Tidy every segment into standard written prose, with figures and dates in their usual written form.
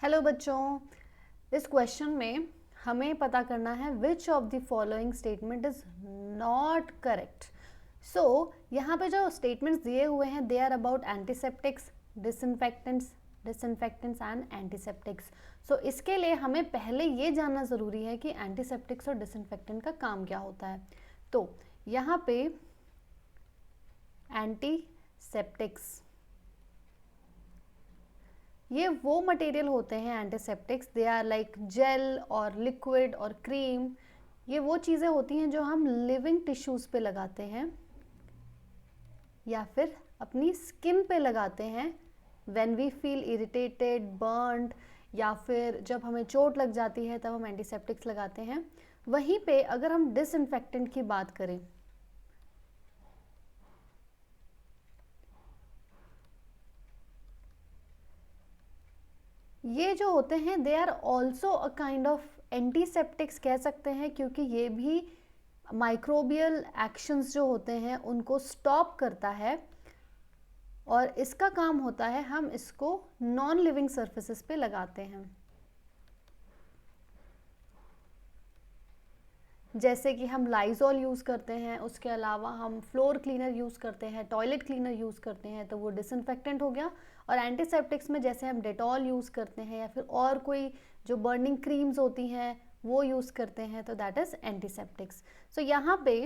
Hello बच्चों, इस question में हमें पता करना है which of the following statement is not correct. So यहाँ पे जो स्टेटमेंट्स दिए हुए हैं they are about antiseptics, disinfectants and antiseptics. So इसके लिए हमें पहले ये जानना ज़रूरी है कि एंटीसेप्टिक्स और डिसइंफेक्टेंट का काम क्या होता है। तो यहाँ पे एंटीसेप्टिक्स ये वो मटेरियल होते हैं antiseptics, they are like gel और लिक्विड और क्रीम। ये वो चीज़ें होती हैं जो हम लिविंग टिश्यूज़ पे लगाते हैं या फिर अपनी स्किन पे लगाते हैं when we feel irritated, burned, या फिर जब हमें चोट लग जाती है तब हम एंटीसेप्टिक्स लगाते हैं। वहीं पे अगर हम डिसइंफेक्टेंट की बात करें, ये जो होते हैं they are also a kind of antiseptics कह सकते हैं, क्योंकि ये भी माइक्रोबियल एक्शंस जो होते हैं उनको स्टॉप करता है और इसका काम होता है हम इसको नॉन लिविंग सरफेसेस पे लगाते हैं। जैसे कि हम लाइजॉल यूज़ करते हैं, उसके अलावा हम फ्लोर क्लीनर यूज़ करते हैं, टॉयलेट क्लीनर यूज़ करते हैं, तो वो डिसइंफेक्टेंट हो गया। और एंटीसेप्टिक्स में जैसे हम डेटॉल यूज़ करते हैं या फिर और कोई जो बर्निंग क्रीम्स होती हैं वो यूज़ करते हैं, तो दैट इज़ एंटीसेप्टिक्स। सो यहाँ पे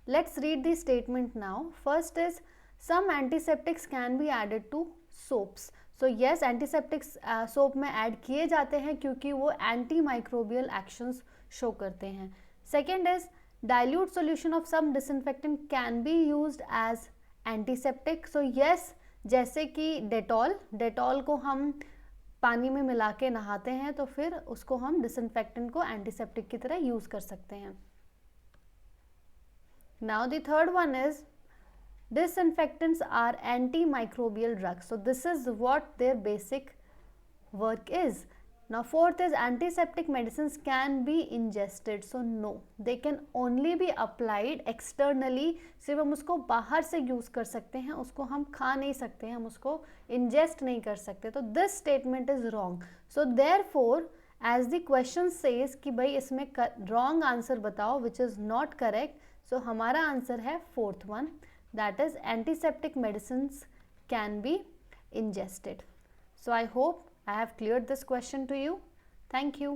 let's read the statement now. First is some antiseptics can be added to soaps. So yes, antiseptics soap में ऐड किए जाते हैं क्योंकि वो एंटी माइक्रोबियल एक्शंस शो करते हैं। Second is dilute solution of some disinfectant can be used as antiseptic. So yes, जैसे कि डेटॉल को हम पानी में मिला के नहाते हैं तो फिर उसको हम डिसइंफेक्टेंट को एंटीसेप्टिक की तरह यूज कर सकते हैं। Now the third one is disinfectants are antimicrobial drugs. So this is what their basic work is. Now fourth is antiseptic medicines can be ingested. So no, they can only be applied externally. सिर्फ हम उसको बाहर से use कर सकते हैं, उसको हम खा नहीं सकते हैं, हम उसको ingest नहीं कर सकते। तो this statement is wrong. So therefore as the question says कि भाई इसमें wrong answer बताओ which is not correct, so हमारा आंसर है fourth one, that is antiseptic medicines can be ingested. So I hope I have cleared this question to you. Thank you.